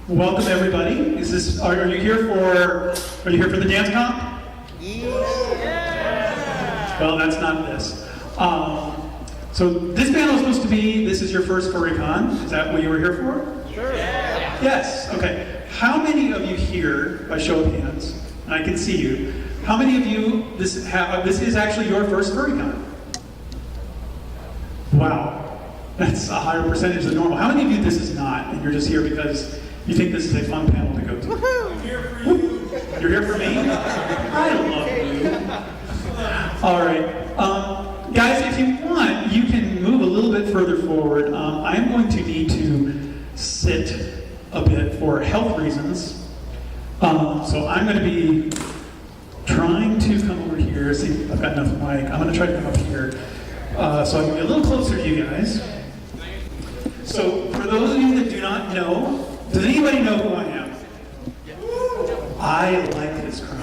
Welcome everybody. Are you here for the dance comp? Yeah. Well, that's not this. So this panel is supposed to be, this is your first Furry Con. Is that what you were here for? Sure. Yeah. Yes, okay. How many of you here, by show of hands, and I can see you, how many of you, this is actually your first Furry Con? Wow. That's a higher percentage than normal. How many of you this is not, and you're just here because you think this is a fun panel to go to? I'm here for you. You're here for me? I love you. All right. Guys, if you want, you can move a little bit further forward. I am going to need to sit a bit for health reasons. So I'm going to be trying to come over here. See if I've got enough mic. I'm going to try to come up here so I can be a little closer to you guys. So for those of you that do not know, does anybody know who I am? I like this crown.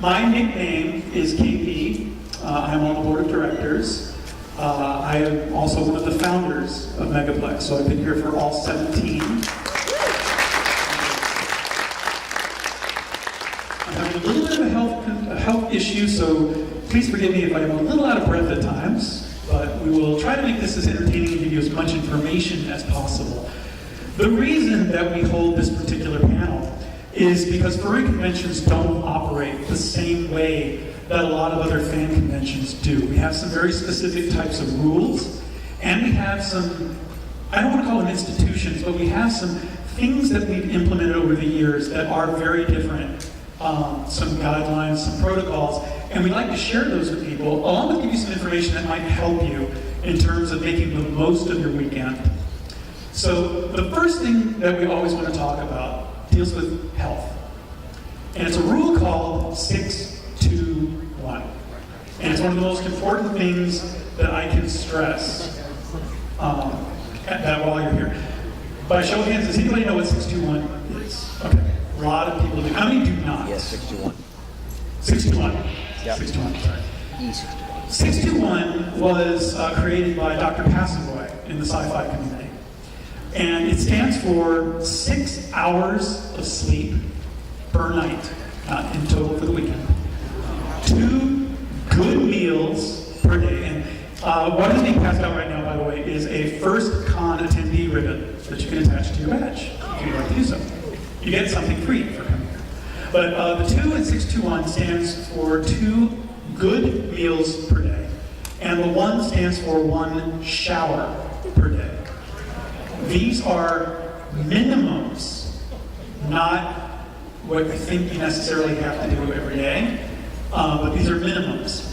My nickname is KP. I'm on the board of directors. I am also one of the founders of Megaplex, so I've been here for all 17. I'm having a little bit of a health issue, so please forgive me if I'm a little out of breath at times, but we will try to make this as entertaining and give you as much information as possible. The reason that we hold this particular panel is because furry conventions don't operate the same way that a lot of other fan conventions do. We have some very specific types of rules, and we have some, I don't want to call them institutions, but we have some things that we've implemented over the years that are very different. Some guidelines, some protocols, and we'd like to share those with people, along with give you some information that might help you in terms of making the most of your weekend. So the first thing that we always want to talk about deals with health. And it's a rule called 6-2-1. And it's one of the most important things that I can stress that while you're here. By show of hands, does anybody know what 6-2-1 is? Okay. A lot of people do. How many do not? Yes, 6-1. 6-2-1. Yep. 6-2-1, sorry. Easy. 6-2-1 was created by Dr. Passavoy in the sci-fi community. And it stands for 6 hours of sleep per night, in total for the weekend. 2 good meals per day. And what is being passed out right now, by the way, is a first con attendee ribbon that you can attach to your badge if you'd like to do so. You get something free for coming here. But the 2 and 6-2-1 stands for 2 good meals per day. And the 1 stands for 1 shower per day. These are minimums, not what I think you necessarily have to do every day, but these are minimums.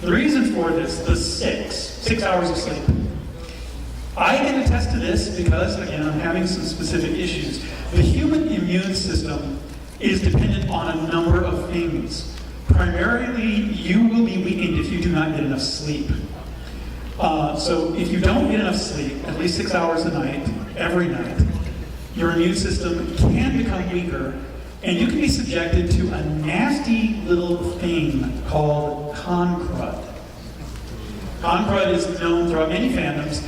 The reason for this, the 6 hours of sleep. I can attest to this because, again, I'm having some specific issues. The human immune system is dependent on a number of things. Primarily, you will be weakened if you do not get enough sleep. So if you don't get enough sleep, at least 6 hours a night, every night, your immune system can become weaker, and you can be subjected to a nasty little thing called con crud. Con crud is known throughout many fandoms.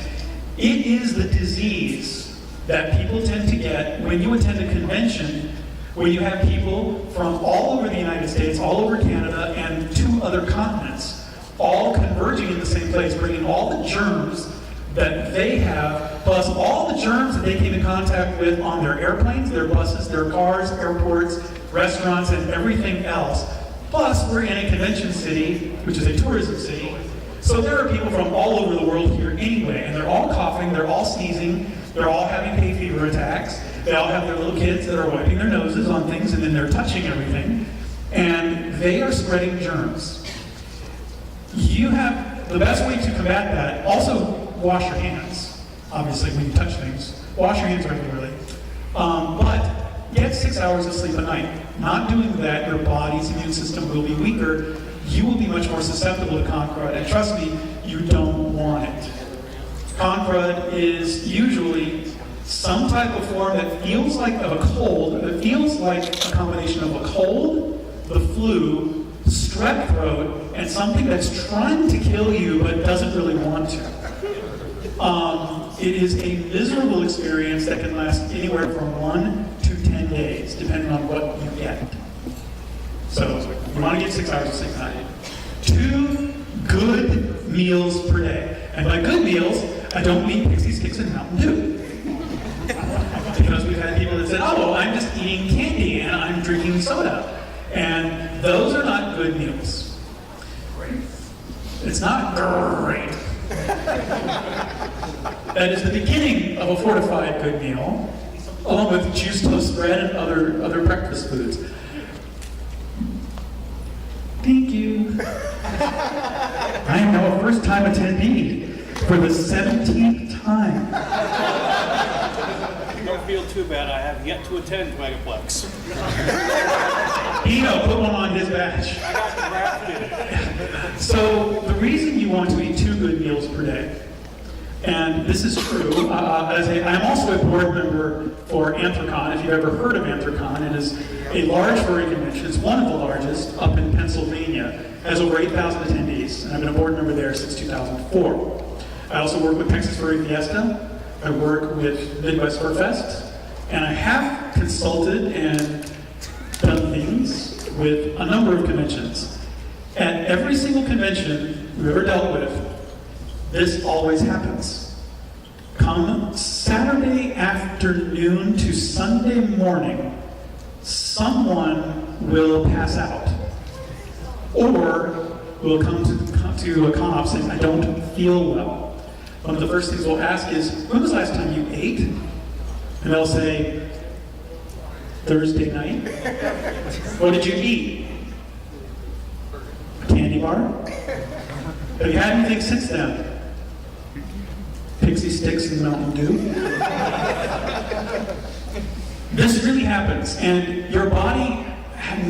It is the disease that people tend to get when you attend a convention where you have people from all over the United States, all over Canada, and 2 other continents, all converging in the same place, bringing all the germs that they have, plus all the germs that they came in contact with on their airplanes, their buses, their cars, airports, restaurants, and everything else. Plus, we're in a convention city, which is a tourism city, so there are people from all over the world here anyway, and they're all coughing, they're all sneezing, they're all having hay fever attacks, they all have their little kids that are wiping their noses on things, and then they're touching everything, and they are spreading germs. You have the best way to combat that. Also, wash your hands. Obviously, when you touch things, wash your hands regularly. But get 6 hours of sleep a night. Not doing that, your body's immune system will be weaker. You will be much more susceptible to con crud, and trust me, you don't want it. Con crud is usually some type of form that feels like a cold, that feels like a combination of a cold, the flu, strep throat, and something that's trying to kill you but doesn't really want to. It is a miserable experience that can last anywhere from 1 to 10 days, depending on what you get. So you want to get 6 hours of sleep at night. 2 good meals per day. And by good meals, I don't mean Pixie Sticks and Mountain Dew. Because we've had people that said, oh, well, I'm just eating candy and I'm drinking soda. And those are not good meals. It's not great. That is the beginning of a fortified good meal, along with juice toast bread and other breakfast foods. Thank you. I am now a first-time attendee for the 17th time. Don't feel too bad. I have yet to attend Megaplex. Eno, put one on his badge. I got drafted. So the reason you want to eat 2 good meals per day, and this is true, I'm also a board member for Anthrocon. If you've ever heard of Anthrocon, it is a large furry convention. It's one of the largest up in Pennsylvania. It has over 8,000 attendees, and I've been a board member there since 2004. I also work with Texas Furry Fiesta. I work with Midwest Fur Fest, and I have consulted and done things with a number of conventions. At every single convention we've ever dealt with, this always happens. Come Saturday afternoon to Sunday morning, someone will pass out. Or will come to a con-op saying, I don't feel well. One of the first things we'll ask is, when was the last time you ate? And they'll say, Thursday night. What did you eat? A candy bar? Have you had anything since then? Pixie Sticks and Mountain Dew? This really happens, and your body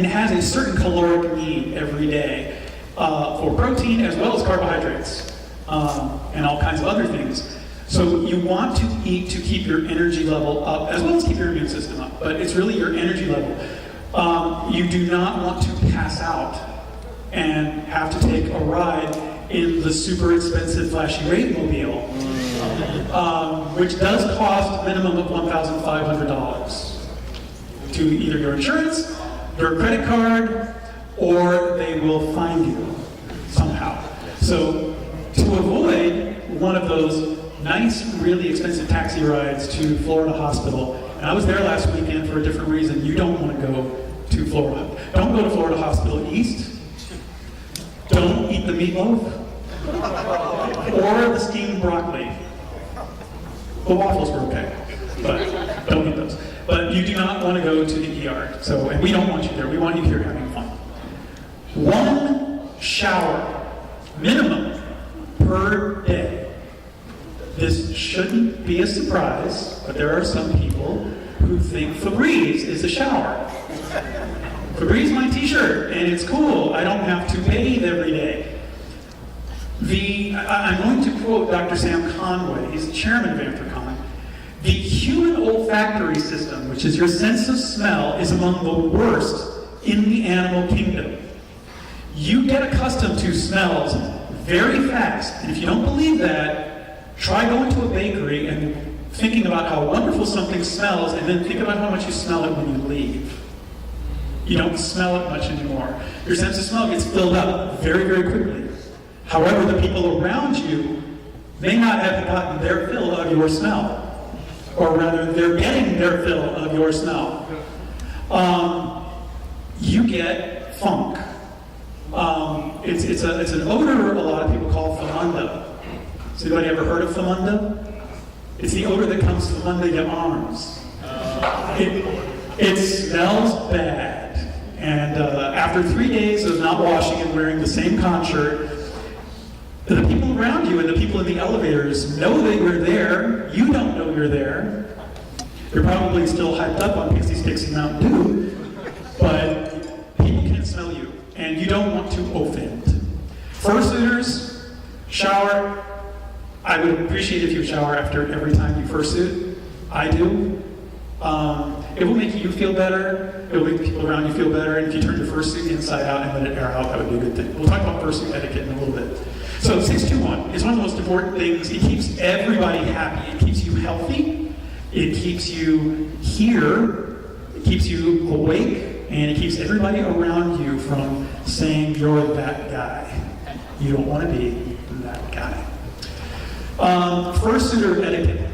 has a certain caloric need every day for protein as well as carbohydrates and all kinds of other things. So you want to eat to keep your energy level up as well as keep your immune system up, but it's really your energy level. You do not want to pass out and have to take a ride in the super expensive flashy rate mobile, which does cost a minimum of $1,500 to either your insurance, your credit card, or they will fine you somehow. So to avoid one of those nice, really expensive taxi rides to Florida Hospital, and I was there last weekend for a different reason. You don't want to go to Florida. Don't go to Florida Hospital East. Don't eat the meatloaf or the steamed broccoli. The waffles were okay, but don't eat those. But you do not want to go to the ER. So, and we don't want you there. We want you here having fun. 1 shower minimum per day. This shouldn't be a surprise, but there are some people who think Febreze is a shower. Febreze is my t-shirt, and it's cool. I don't have to bathe every day. I'm going to quote Dr. Sam Conway. He's the chairman of Anthrocon. The human olfactory system, which is your sense of smell, is among the worst in the animal kingdom. You get accustomed to smells very fast, and if you don't believe that, try going to a bakery and thinking about how wonderful something smells, and then think about how much you smell it when you leave. You don't smell it much anymore. Your sense of smell gets filled up very, very quickly. However, the people around you may not have gotten their fill of your smell. Or rather, they're getting their fill of your smell. You get funk. It's an odor a lot of people call famunda. Has anybody ever heard of famunda? It's the odor that comes from under your arms. It smells bad. And after 3 days of not washing and wearing the same con shirt, the people around you and the people in the elevators know that you're there. You don't know you're there. You're probably still hyped up on Pixie Sticks and Mountain Dew, but people can smell you, and you don't want to offend. Fursuiters, shower. I would appreciate if you shower after every time you fursuit. I do. It will make you feel better. It will make the people around you feel better. And if you turn your fursuit inside out and let it air out, that would be a good thing. We'll talk about fursuit etiquette in a little bit. So 621 is one of the most important things. It keeps everybody happy. It keeps you healthy. It keeps you here. It keeps you awake. And it keeps everybody around you from saying you're that guy. You don't want to be that guy. Fursuiter etiquette.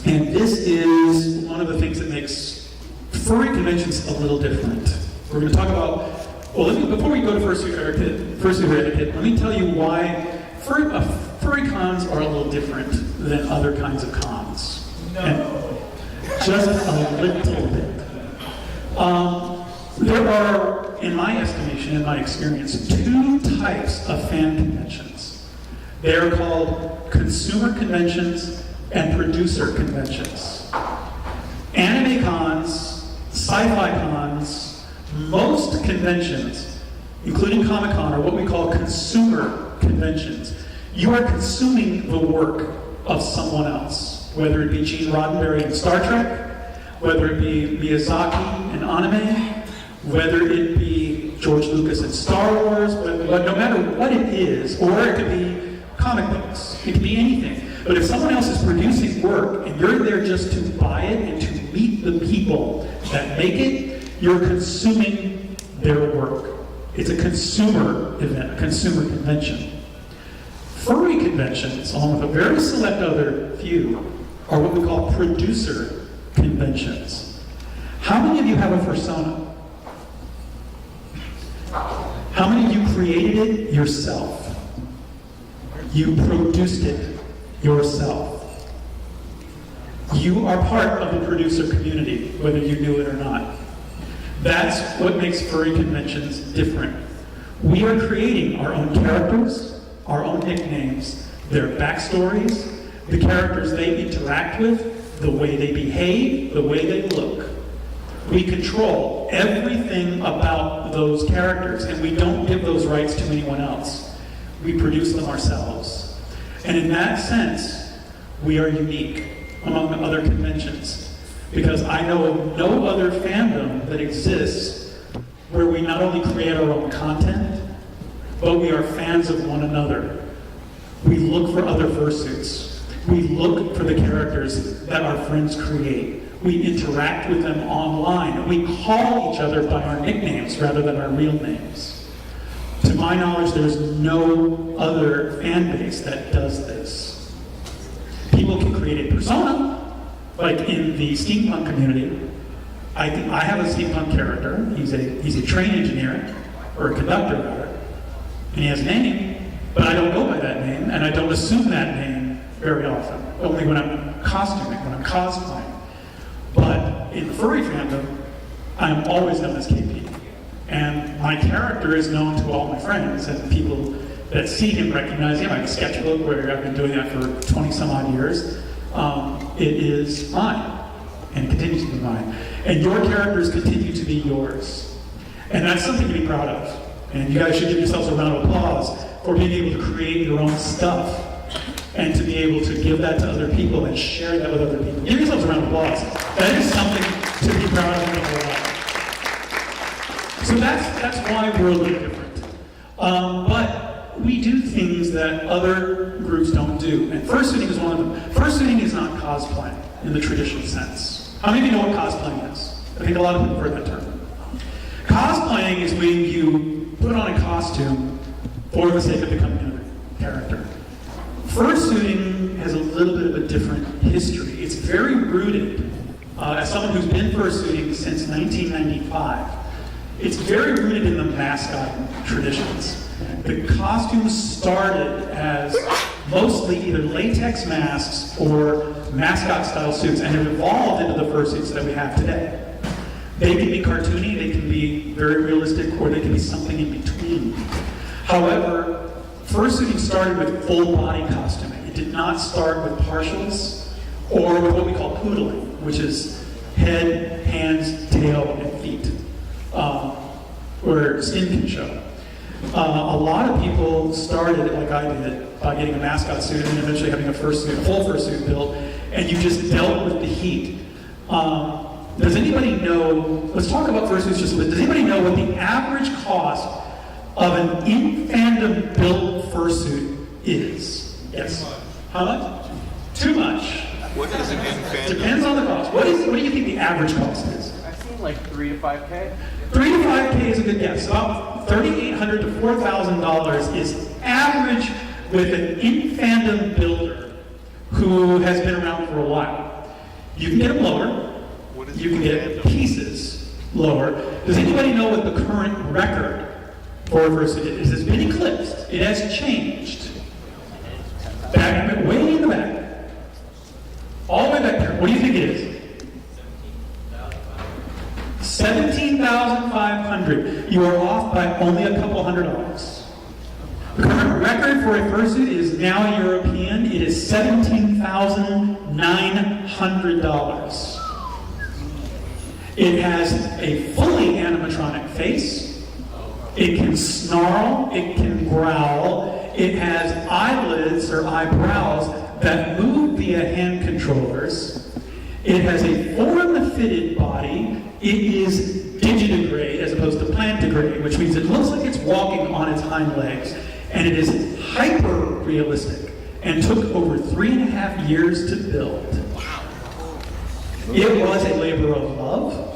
And this is one of the things that makes furry conventions a little different. We're going to talk about, before we go to fursuiter etiquette, let me tell you why furry cons are a little different than other kinds of cons. No. And just a little bit. There are, in my estimation, in my experience, 2 types of fan conventions. They are called consumer conventions and producer conventions. Anime cons, sci-fi cons, most conventions, including Comic-Con, are what we call consumer conventions. You are consuming the work of someone else, whether it be Gene Roddenberry in Star Trek, whether it be Miyazaki in anime, whether it be George Lucas in Star Wars, but no matter what it is, or it could be comic books, it could be anything. But if someone else is producing work and you're there just to buy it and to meet the people that make it, you're consuming their work. It's a consumer event, a consumer convention. Furry conventions, along with a very select other few, are what we call producer conventions. How many of you have a persona? How many of you created it yourself? You produced it yourself. You are part of the producer community, whether you knew it or not. That's what makes furry conventions different. We are creating our own characters, our own nicknames, their backstories, the characters they interact with, the way they behave, the way they look. We control everything about those characters, and we don't give those rights to anyone else. We produce them ourselves. And in that sense, we are unique among the other conventions, because I know of no other fandom that exists where we not only create our own content, but we are fans of one another. We look for other fursuits. We look for the characters that our friends create. We interact with them online. We call each other by our nicknames rather than our real names. To my knowledge, there's no other fan base that does this. People can create a persona, like in the steampunk community. I have a steampunk character. He's a train engineer, or a conductor rather, and he has a name, but I don't go by that name, and I don't assume that name very often. Only when I'm costuming, when I'm cosplaying. But in furry fandom, I'm always known as KP. And my character is known to all my friends, and people that see him recognize him. I have a sketchbook where I've been doing that for 20 some odd years. It is mine, and continues to be mine. And your characters continue to be yours. And that's something to be proud of. And you guys should give yourselves a round of applause for being able to create your own stuff, and to be able to give that to other people and share that with other people. Give yourselves a round of applause. That is something to be proud of in your life. So that's why we're a little different. But we do things that other groups don't do, and fursuiting is one of them. Fursuiting is not cosplaying in the traditional sense. How many of you know what cosplaying is? I think a lot of people have heard that term. Cosplaying is when you put on a costume for the sake of becoming another character. Fursuiting has a little bit of a different history. It's very rooted, as someone who's been fursuiting since 1995, it's very rooted in the mascot traditions. The costumes started as mostly either latex masks or mascot-style suits, and have evolved into the fursuits that we have today. They can be cartoony, they can be very realistic, or they can be something in between. However, fursuiting started with full body costuming. It did not start with partials or with what we call poodling, which is head, hands, tail, and feet, where skin can show. A lot of people started, like I did, by getting a mascot suit and then eventually having a full fursuit built, and you just dealt with the heat. Does anybody know, let's talk about fursuits just a bit. Does anybody know what the average cost of an in-fandom built fursuit is? Yes. How much? Too much. What is an in-fandom? Depends on the cost. What do you think the average cost is? I've seen like 3 to 5K. 3 to 5K is a good guess. About $3,800 to $4,000 is average with an in-fandom builder who has been around for a while. You can get them lower. You can get pieces lower. Does anybody know what the current record for a fursuit is? It's been eclipsed. It has changed. Back, way in the back. All the way back there. What do you think it is? $17,500. You are off by only a couple $100. The current record for a fursuit is now European. It is $17,900. It has a fully animatronic face. It can snarl. It can growl. It has eyelids or eyebrows that move via hand controllers. It has a form-fitted body. It is digitigrade as opposed to plantigrade, which means it looks like it's walking on its hind legs. And it is hyper-realistic and took over 3.5 years to build. It was a labor of love.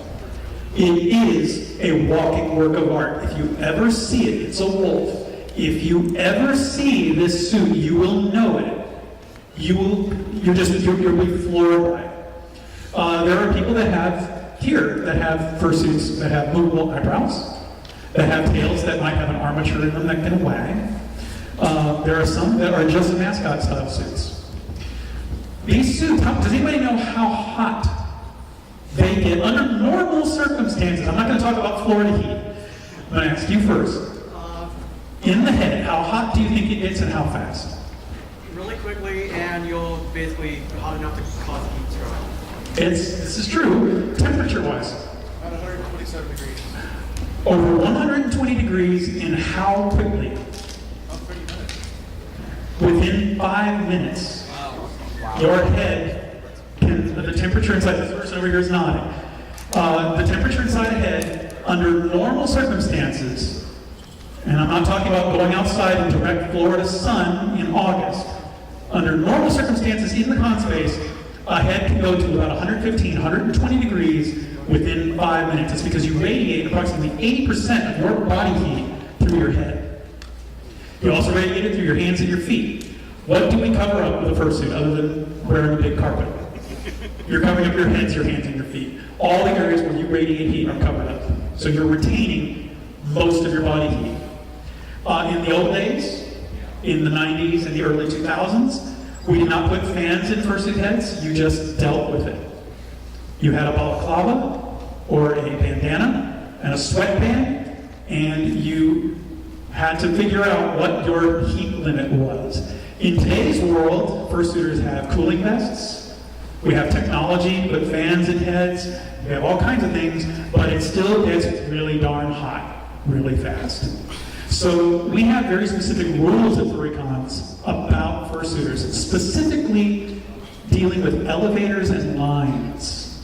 It is a walking work of art. If you ever see it, it's a wolf. If you ever see this suit, you will know it. You'll be floored by it. There are people that have fursuits that have movable eyebrows, that have tails that might have an armature in them that can wag. There are some that are just mascot style suits. These suits, does anybody know how hot they get under normal circumstances? I'm not going to talk about Florida heat. I'm going to ask you first. In the head, how hot do you think it gets and how fast? Really quickly, and you'll basically hot enough to cause heat stroke. This is true, temperature-wise. About 127 degrees. Over 120 degrees in how quickly? About 30 minutes. Within 5 minutes. Your head, the temperature inside, this person over here is nodding. The temperature inside a head, under normal circumstances, and I'm not talking about going outside in direct Florida sun in August, under normal circumstances in the con space, a head can go to about 115, 120 degrees within 5 minutes. It's because you radiate approximately 80% of your body heat through your head. You also radiate it through your hands and your feet. What do we cover up with a fursuit other than wearing a big carpet? You're covering up your heads, your hands, and your feet. All the areas where you radiate heat are covered up. So you're retaining most of your body heat. In the old days, in the 90s and the early 2000s, we did not put fans in fursuit heads, you just dealt with it. You had a balaclava or a bandana and a sweatband, and you had to figure out what your heat limit was. In today's world, fursuiters have cooling vests, we have technology, put fans in heads, we have all kinds of things, but it still gets really darn hot, really fast. So we have very specific rules at FurryCons about fursuiters, specifically dealing with elevators and lines.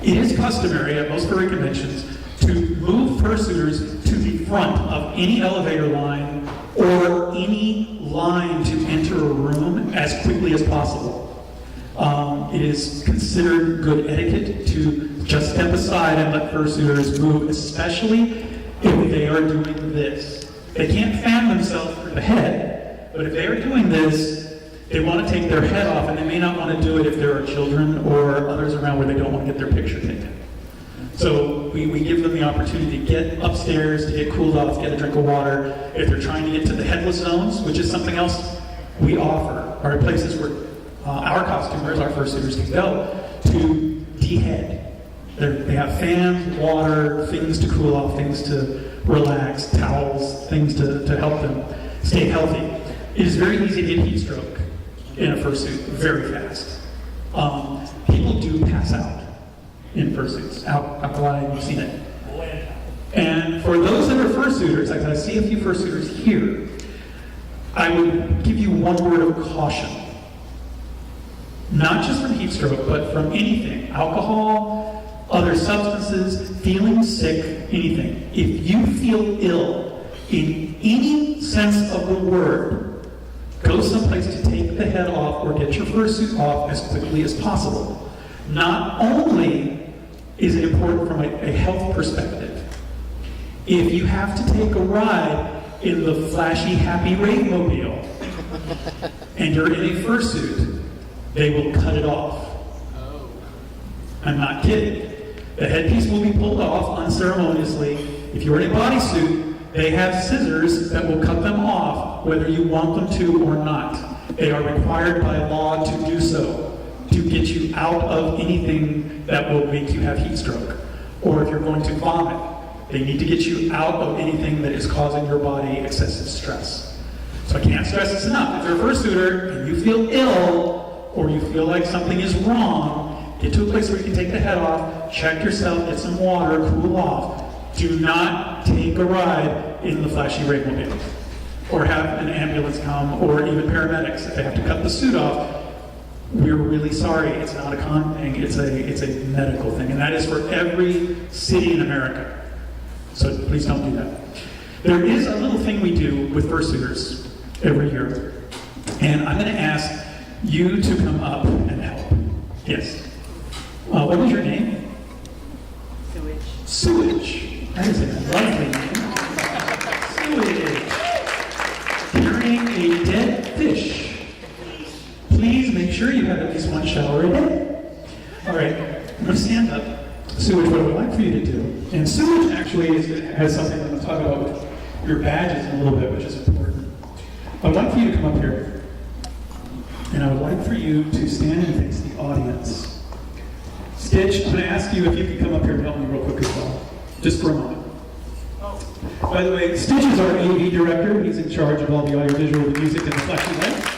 It is customary at most furry conventions to move fursuiters to the front of any elevator line or any line to enter a room as quickly as possible. It is considered good etiquette to just step aside and let fursuiters move, especially if they are doing this. They can't fan themselves through the head, but if they are doing this, they want to take their head off, and they may not want to do it if there are children or others around where they don't want to get their picture taken. So we give them the opportunity to get upstairs, to get cooled off, get a drink of water. If they're trying to get to the headless zones, which is something else we offer, are places where our costumers, our fursuiters can go to de-head. They have fans, water, things to cool off, things to relax, towels, things to help them stay healthy. It is very easy to get heat stroke in a fursuit, very fast. People do pass out in fursuits. Alkali, you've seen it. And for those that are fursuiters, like I see a few fursuiters here, I would give you one word of caution. Not just from heat stroke, but from anything. Alcohol, other substances, feeling sick, anything. If you feel ill in any sense of the word, go someplace to take the head off or get your fursuit off as quickly as possible. Not only is it important from a health perspective, if you have to take a ride in the flashy, happy Raidmobile and you're in a fursuit, they will cut it off. I'm not kidding. The headpiece will be pulled off unceremoniously. If you're in a bodysuit, they have scissors that will cut them off whether you want them to or not. They are required by law to do so, to get you out of anything that will make you have heat stroke. Or if you're going to vomit, they need to get you out of anything that is causing your body excessive stress. So I can't stress this enough. If you're a fursuiter and you feel ill or you feel like something is wrong, get to a place where you can take the head off, check yourself, get some water, cool off. Do not take a ride in the flashy Raidmobile. Or have an ambulance come, or even paramedics. If they have to cut the suit off, we're really sorry. It's not a con thing, it's a medical thing. And that is for every city in America. So please don't do that. There is a little thing we do with fursuiters every year. And I'm going to ask you to come up and help. Yes. What was your name? Sewage. Sewage. That is a lovely name. Sewage. Carrying a dead fish. Please make sure you have at least one shower a day. All right, I'm going to stand up. Sewage, what I would like for you to do, and sewage actually has something I'm going to talk about with your badges in a little bit, which is important. I would like for you to come up here, and I would like for you to stand and face the audience. Stitch, I'm going to ask you if you could come up here and help me real quick as well, just for a moment. By the way, Stitch is our AV director. He's in charge of all the audiovisual, the music, and the flashing lights.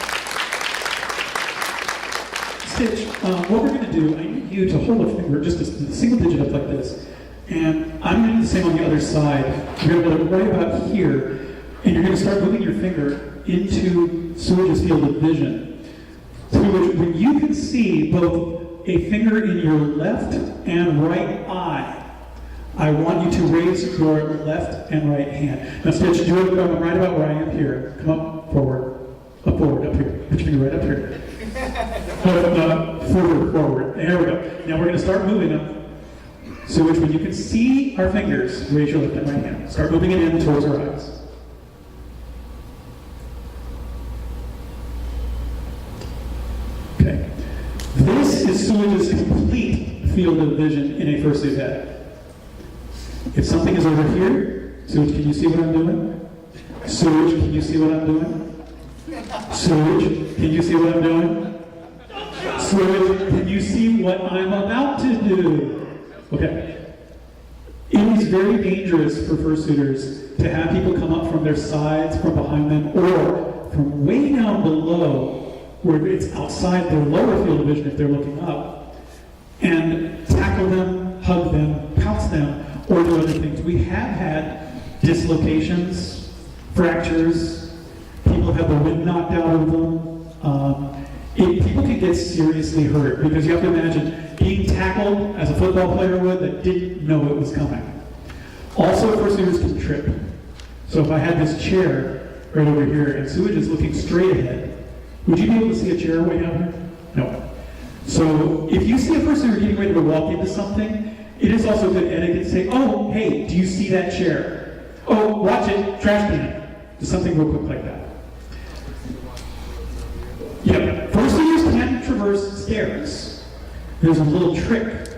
Stitch, what we're going to do, I need you to hold a finger, just a single digit up like this, and I'm going to do the same on the other side. You're going to look right about here, and you're going to start moving your finger into Sewage's field of vision, through which, when you can see both a finger in your left and right eye, I want you to raise your left and right hand. Now, Stitch, do it right about where I am here. Come up forward, up here. Put your finger right up here. Forward. There we go. Now we're going to start moving them. So when you can see our fingers, raise your left and right hand. Start moving it in towards our eyes. Okay. This is Sewage's complete field of vision in a fursuit head. If something is over here, Sewage, can you see what I'm doing? Sewage, can you see what I'm doing? Sewage, can you see what I'm doing? Sewage, can you see what I'm about to do? Okay. It is very dangerous for fursuiters to have people come up from their sides, from behind them, or from way down below, where it's outside their lower field of vision if they're looking up, and tackle them, hug them, pounce them, or do other things. We have had dislocations, fractures, people have had the wind knocked out of them. People can get seriously hurt because you have to imagine being tackled as a football player would that didn't know it was coming. Also, fursuiters can trip. So if I had this chair right over here and Sewage is looking straight ahead, would you be able to see a chair way down here? No. So if you see a fursuiter getting ready to walk into something, it is also good etiquette to say, oh, hey, do you see that chair? Oh, watch it, trash can. Just something real quick like that. Yeah, fursuiters can traverse stairs. There's a little trick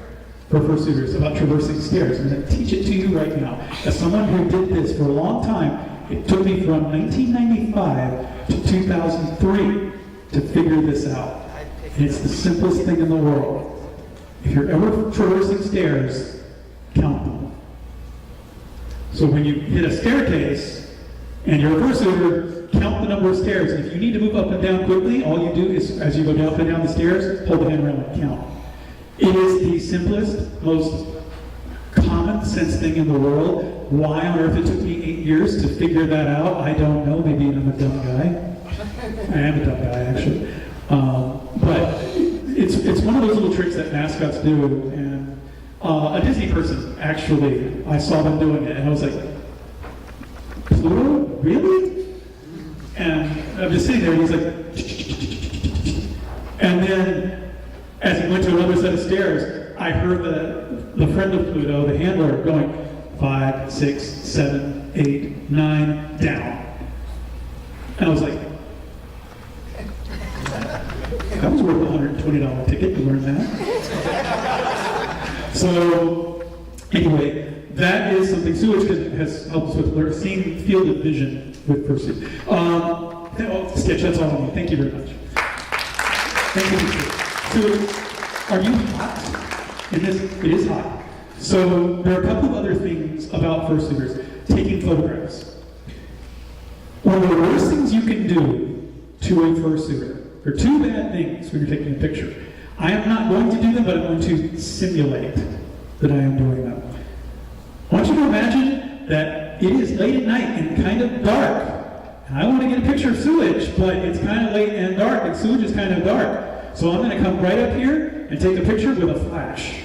for fursuiters about traversing stairs. I'm going to teach it to you right now. As someone who did this for a long time, it took me from 1995 to 2003 to figure this out. And it's the simplest thing in the world. If you're ever traversing stairs, count them. So when you hit a staircase and you're a fursuiter, count the number of stairs. And if you need to move up and down quickly, all you do is, as you go down and down the stairs, hold the handrail and count. It is the simplest, most common sense thing in the world. Why on earth it took me 8 years to figure that out, I don't know. Maybe I'm a dumb guy. I am a dumb guy, actually. But it's one of those little tricks that mascots do, and A Disney person, actually, I saw them doing it, and I was like, Pluto? Really? And I'm just sitting there, and he's like, and then, as he went to another set of stairs, I heard the friend of Pluto, the handler, going 5, 6, 7, 8, 9, down. And I was like, that was worth a $120 ticket to learn that. So, anyway, that is something sewage has helped us with, seeing field of vision with fursuit. Sketch, that's all I need. Thank you very much. Thank you. So, are you hot? It is hot. So, there are a couple of other things about fursuiters. Taking photographs. One of the worst things you can do to a fursuiter, there are two bad things when you're taking a picture. I am not going to do them, but I'm going to simulate that I am doing them. I want you to imagine that it is late at night and kind of dark. And I want to get a picture of sewage, but it's kind of late and dark, and sewage is kind of dark. So I'm going to come right up here and take a picture with a flash.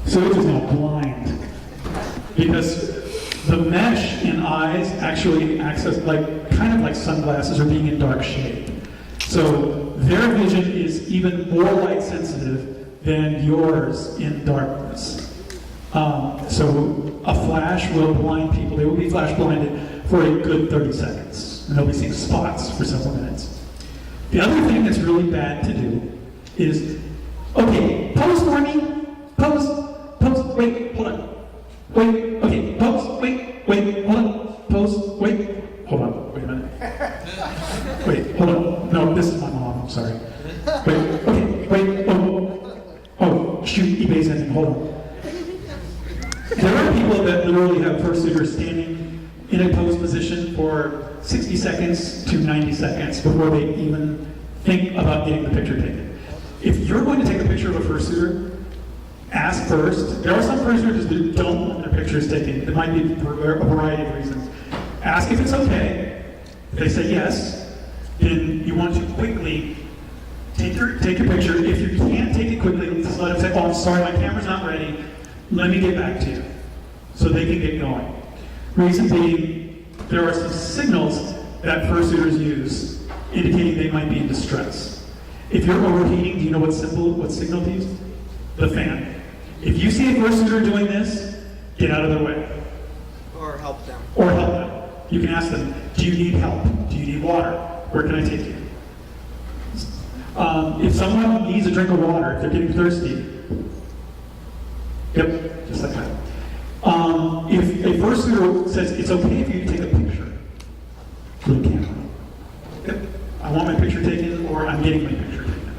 Sewage is now blind. Because the mesh in eyes actually acts as kind of like sunglasses or being in dark shade. So their vision is even more light sensitive than yours in darkness. So a flash will blind people. They will be flash blinded for a good 30 seconds. And they'll be seeing spots for several minutes. The other thing that's really bad to do is, okay, pose for me. Pose, wait, hold on. Wait, okay, pose, wait, hold on. Pose, wait, hold on, wait a minute. Wait, hold on. No, this is my mom, I'm sorry. Wait, okay, wait, oh, shoot, eBay's ending, hold on. There are people that literally have fursuiters standing in a pose position for 60 seconds to 90 seconds before they even think about getting the picture taken. If you're going to take a picture of a fursuiter, ask first. There are some fursuiters that don't want their pictures taken. It might be for a variety of reasons. Ask if it's okay. If they say yes, then you want to quickly take your picture. If you can't take it quickly, just let them say, oh, I'm sorry, my camera's not ready. Let me get back to you. So they can get going. Reason being, there are some signals that fursuiters use indicating they might be in distress. If you're overheating, do you know what signal to use? The fan. If you see a fursuiter doing this, get out of their way. Or help them. You can ask them, do you need help? Do you need water? Where can I take you? If someone needs a drink of water, if they're getting thirsty, yep, just like that. If a fursuiter says it's okay for you to take a picture with a camera, yep, I want my picture taken or I'm getting my picture taken.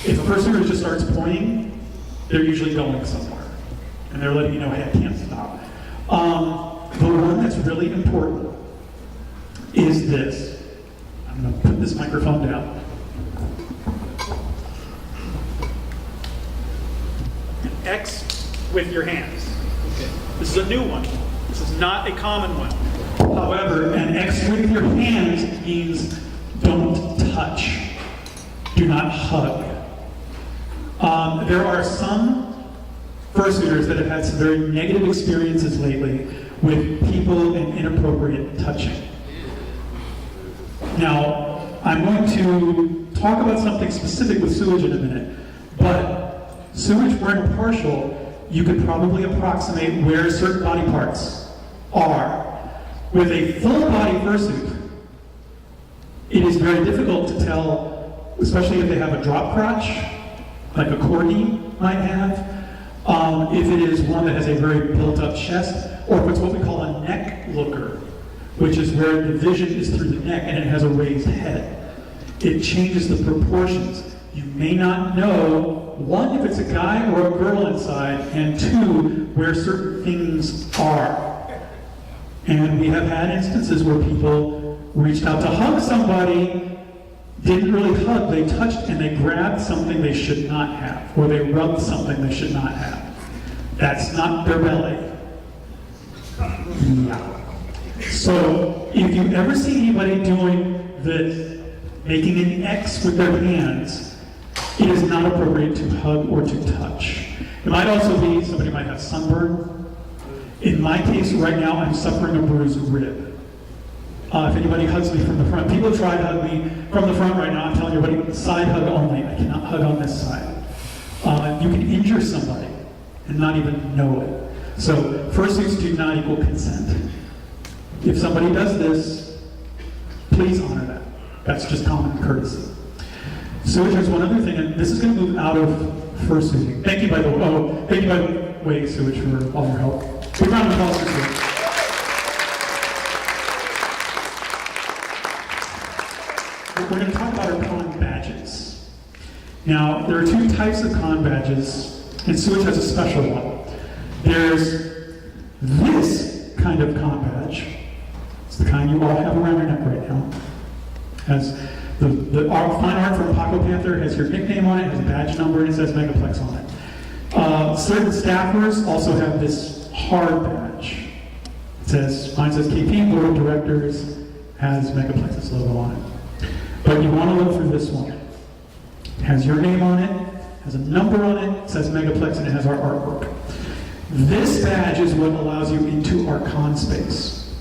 If a fursuiter just starts pointing, they're usually going somewhere. And they're letting you know, hey, I can't stop. The one that's really important is this. I'm going to put this microphone down. X with your hands. Okay. This is a new one. This is not a common one. However, an X with your hands means don't touch. Do not hug. There are some fursuiters that have had some very negative experiences lately with people and inappropriate touching. Now, I'm going to talk about something specific with sewage in a minute, but sewage, we're impartial, you could probably approximate where certain body parts are. With a full body fursuit, it is very difficult to tell, especially if they have a drop crotch, like a corgi might have, if it is one that has a very built-up chest, or if it's what we call a neck looker, which is where the vision is through the neck and it has a raised head. It changes the proportions. You may not know, one, if it's a guy or a girl inside, and two, where certain things are. And we have had instances where people reached out to hug somebody, didn't really hug, they touched and they grabbed something they should not have, or they rubbed something they should not have. That's not their belly. Yeah. So, if you ever see anybody doing this, making an X with their hands, It is not appropriate to hug or to touch. It might also be somebody might have sunburn. In my case, right now, I'm suffering a bruised rib. If anybody hugs me from the front, people have tried to hug me from the front right now. I'm telling everybody, side hug only. I cannot hug on this side. You can injure somebody and not even know it. So fursuits do not equal consent. If somebody does this, please honor that. That's just common courtesy. So there's one other thing, and this is going to move out of fursuiting. Thank you by the way, Sewage, for all your help. Big round of applause for Sewage. We're going to talk about our con badges. Now, there are two types of con badges, and Sewage has a special one. There's this kind of con badge. It's the kind you all have around your neck right now. Has the fine art from Paco Panther, has your nickname on it, has a badge number, and it says Megaplex on it. Certain staffers also have this hard badge. Mine says KP, Board of Directors, has Megaplex's logo on it. But you want to look for this one. It has your name on it, has a number on it, says Megaplex, and it has our artwork. This badge is what allows you into our con space.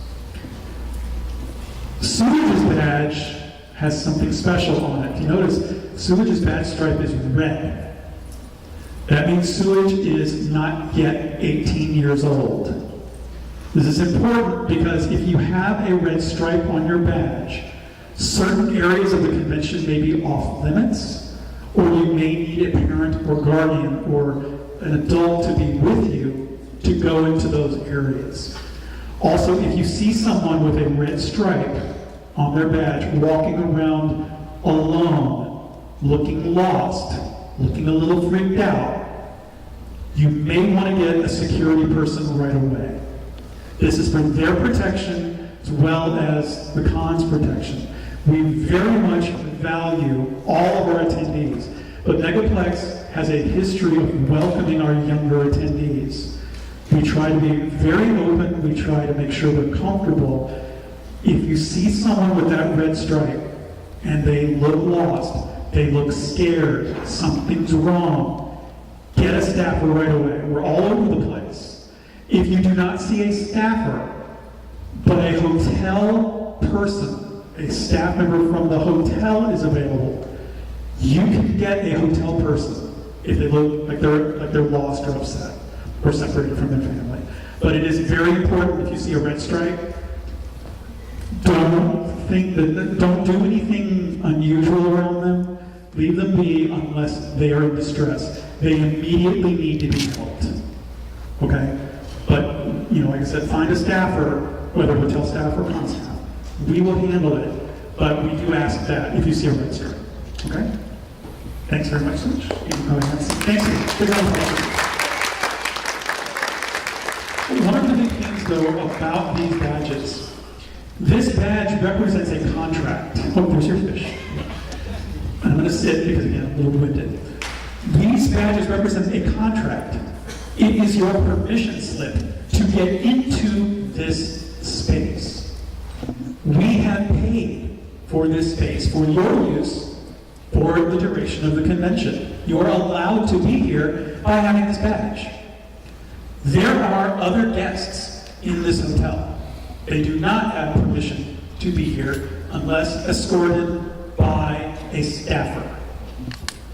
Sewage's badge has something special on it. If you notice, Sewage's badge stripe is red. That means Sewage is not yet 18 years old. This is important because if you have a red stripe on your badge, certain areas of the convention may be off limits, or you may need a parent or guardian or an adult to be with you to go into those areas. Also, if you see someone with a red stripe on their badge walking around alone, looking lost, looking a little freaked out, you may want to get a security person right away. This is for their protection as well as the con's protection. We very much value all of our attendees, but Megaplex has a history of welcoming our younger attendees. We try to be very open, we try to make sure they're comfortable. If you see someone with that red stripe and they look lost, they look scared, something's wrong, get a staffer right away. We're all over the place. If you do not see a staffer, but a hotel person, a staff member from the hotel is available, you can get a hotel person if they look like they're lost or upset or separated from their family. But it is very important if you see a red stripe, don't do anything unusual around them. Leave them be unless they are in distress. They immediately need to be helped. Okay? But, like I said, find a staffer, whether hotel staff or con staff. We will handle it, but we do ask that if you see a red stripe. Okay? Thanks very much, Such. Thanks. Good job. One of the big things, though, about these badges, this badge represents a contract. Oh, there's your fish. I'm going to sit because, again, I'm a little winded. These badges represent a contract. It is your permission slip to get into this space. We have paid for this space for your use for the duration of the convention. You are allowed to be here by having this badge. There are other guests in this hotel. They do not have permission to be here unless escorted by a staffer.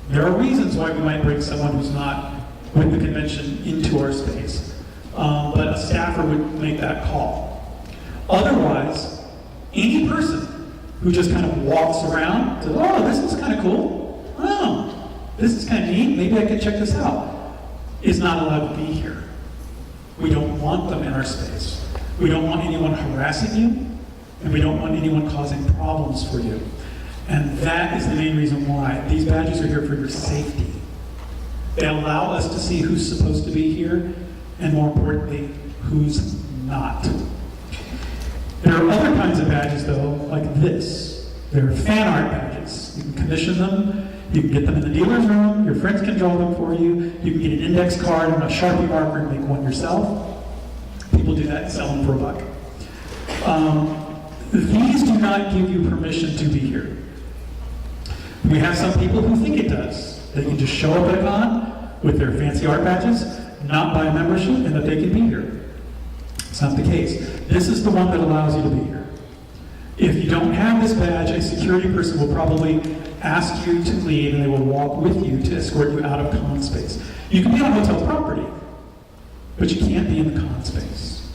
There are reasons why we might bring someone who's not with the convention into our space, but a staffer would make that call. Otherwise, any person who just kind of walks around, says, oh, this is kind of cool, oh, this is kind of neat, maybe I could check this out, is not allowed to be here. We don't want them in our space. We don't want anyone harassing you, and we don't want anyone causing problems for you. And that is the main reason why. These badges are here for your safety. They allow us to see who's supposed to be here, and more importantly, who's not. There are other kinds of badges, though, like this. They're fan art badges. You can commission them. You can get them in the dealer's room. Your friends can draw them for you. You can get an index card and a Sharpie marker and make one yourself. People do that and sell them for $1. These do not give you permission to be here. We have some people who think it does. They can just show up at a con with their fancy art badges, not buy a membership, and that they can be here. It's not the case. This is the one that allows you to be here. If you don't have this badge, a security person will probably ask you to leave, and they will walk with you to escort you out of con space. You can be on hotel property, but you can't be in the con space.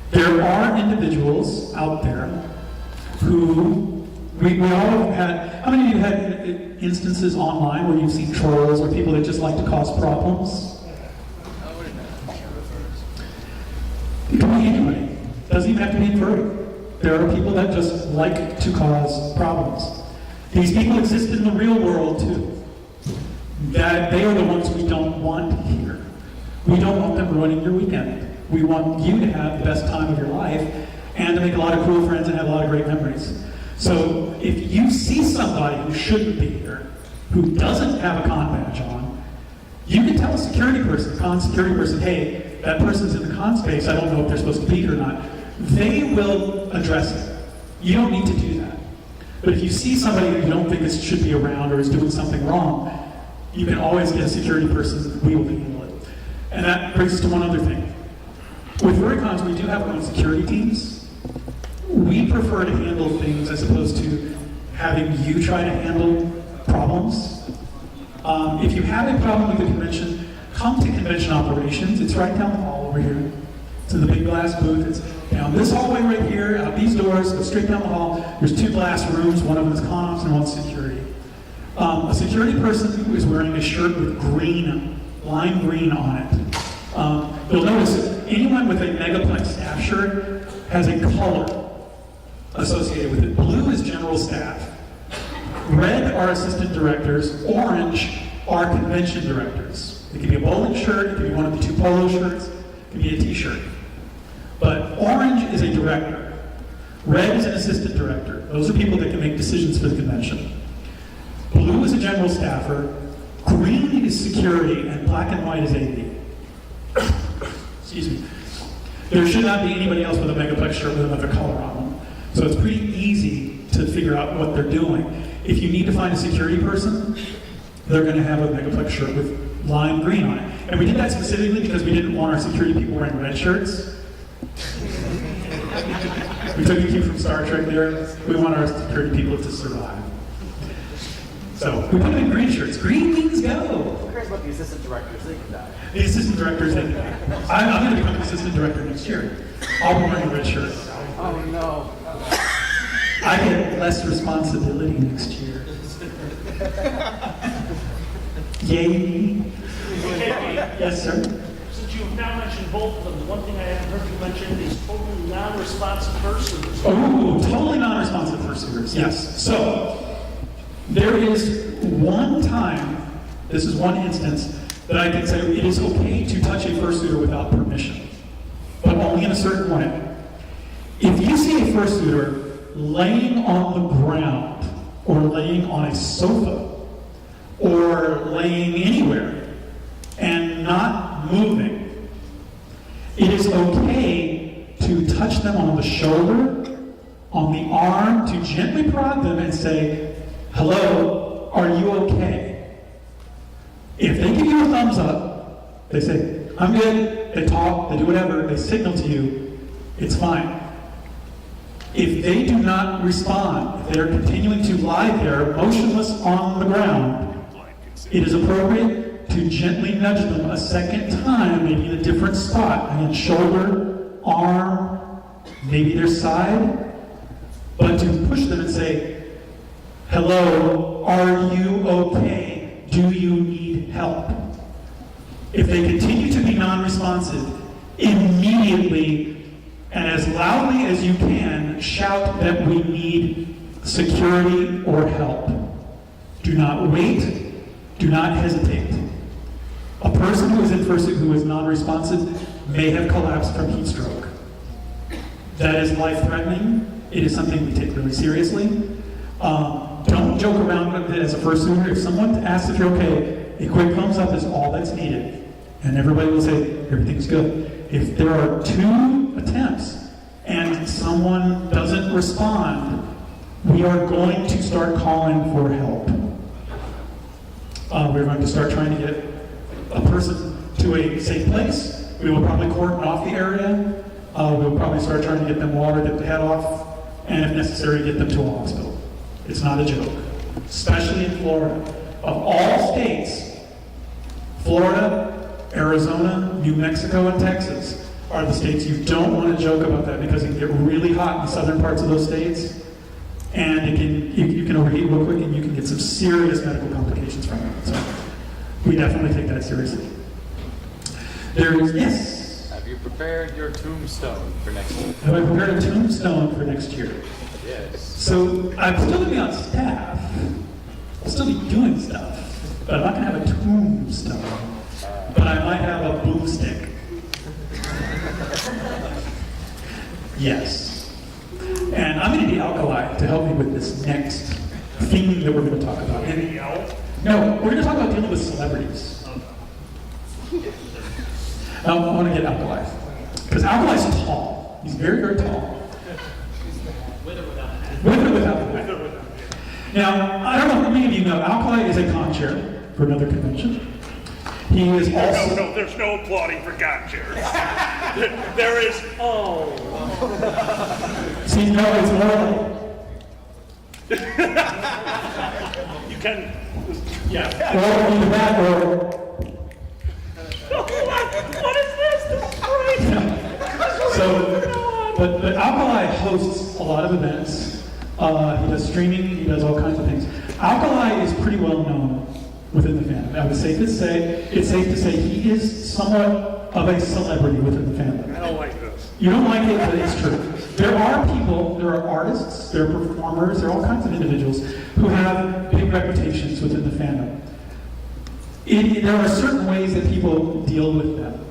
There are individuals out there who, we all have had, how many of you had instances online where you've seen trolls or people that just like to cause problems? It can be anybody. It doesn't even have to be furry. There are people that just like to cause problems. These people exist in the real world too. That they are the ones we don't want here. We don't want them ruining your weekend. We want you to have the best time of your life and to make a lot of cool friends and have a lot of great memories. So if you see somebody who shouldn't be here, who doesn't have a con badge on, you can tell a security person, con security person, hey, that person's in the con space, I don't know if they're supposed to be here or not. They will address it. You don't need to do that. But if you see somebody that you don't think is, should be around or is doing something wrong, you can always get a security person, we will handle it. And that brings us to one other thing. With furrycons, we do have our own security teams. We prefer to handle things as opposed to having you try to handle problems. If you have a problem with the convention, come to convention operations. It's right down the hall over here. It's in the big glass booth. It's down this hallway right here, out these doors, go straight down the hall. There's 2 glass rooms, one of them is con ops and one's security. A security person who is wearing a shirt with green, lime green on it. You'll notice anyone with a Megaplex staff shirt has a color associated with it. Blue is general staff. Red are assistant directors. Orange are convention directors. It can be a bowling shirt, it can be one of the 2 polo shirts, it can be a t-shirt. But orange is a director. Red is an assistant director. Those are people that can make decisions for the convention. Blue is a general staffer. Green is security, and black and white is AV. Excuse me. There should not be anybody else with a Megaplex shirt with another color on them. So it's pretty easy to figure out what they're doing. If you need to find a security person, they're going to have a Megaplex shirt with lime green on it. And we did that specifically because we didn't want our security people wearing red shirts. We took a cue from Star Trek there. We want our security people to survive. So we put them in green shirts. Green means go. Who cares about the assistant directors? They can die. The assistant directors, I'm going to become the assistant director next year. I'll be wearing a red shirt. Oh no. I get less responsibility next year. Yay. Yes, sir. Since you've now mentioned both of them, the one thing I haven't heard you mention is totally non-responsive fursuiters. Oh, totally non-responsive fursuiters, yes. So, there is one time, this is one instance, that I can say it is okay to touch a fursuiter without permission, but only in a certain way. If you see a fursuiter laying on the ground, or laying on a sofa, or laying anywhere, and not moving, it is okay to touch them on the shoulder, on the arm, to gently prod them and say, hello, are you okay? If they give you a thumbs up, they say, I'm good, they talk, they do whatever, they signal to you, it's fine. If they do not respond, if they're continuing to lie there, motionless on the ground, it is appropriate to gently nudge them a second time, maybe in a different spot, again, shoulder, arm, maybe their side, but to push them and say, hello, are you okay? Do you need help? If they continue to be non-responsive, immediately and as loudly as you can, shout that we need security or help. Do not wait. Do not hesitate. A person who is in fursuit who is non-responsive may have collapsed from heat stroke. That is life-threatening. It is something we take really seriously. Don't joke around with it as a fursuiter. If someone asks if you're okay, a quick thumbs up is all that's needed. And everybody will say, everything's good. If there are 2 attempts and someone doesn't respond, we are going to start calling for help. We're going to start trying to get a person to a safe place. We will probably cordon off the area. We'll probably start trying to get them water, get the head off, and if necessary, get them to a hospital. It's not a joke, especially in Florida. Of all states, Florida, Arizona, New Mexico, and Texas are the states you don't want to joke about that because it can get really hot in the southern parts of those states, and you can overheat real quick and you can get some serious medical complications from it. So we definitely take that seriously. Yes? Have you prepared your tombstone for next year? Have I prepared a tombstone for next year? Yes. So I'm still going to be on staff. I'll still be doing stuff, but I'm not going to have a tombstone. But I might have a boomstick. Yes. And I'm going to need Alkali to help me with this next theme that we're going to talk about. No, we're going to talk about dealing with celebrities. I want to get Alkali. Because Alkali's tall. He's very, very tall. With or without the hat. Now, I don't know how many of you know, Alkali is a con chair for another convention. He is also... No, there's no applauding for God chairs. There is, See, no, it's more like... you can, Yeah. Or either that or... what is this? This is great. So, but Alkali hosts a lot of events. He does streaming, he does all kinds of things. Alkali is pretty well known within the fandom. I would say it's safe to say he is somewhat of a celebrity within the fandom. I don't like this. You don't like it, but it's true. There are people, there are artists, there are performers, there are all kinds of individuals who have big reputations within the fandom. There are certain ways that people deal with them.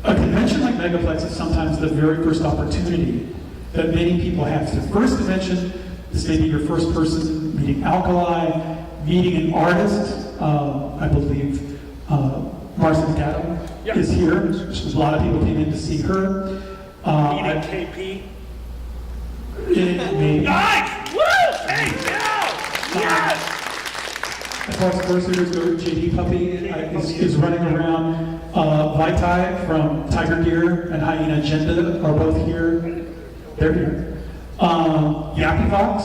A convention like Megaplex is sometimes the very first opportunity that many people have. It's the first convention, this may be your first person meeting Alkali, meeting an artist. I believe Marcy Gatto is here. A lot of people came in to see her. Meeting KP. Maybe. Nice! Woo! Hey, yeah! Yes! As far as first go, JD Puppy is running around. Vaitai from Tiger Gear and Hyena Agenda are both here. They're here. Yappy Fox,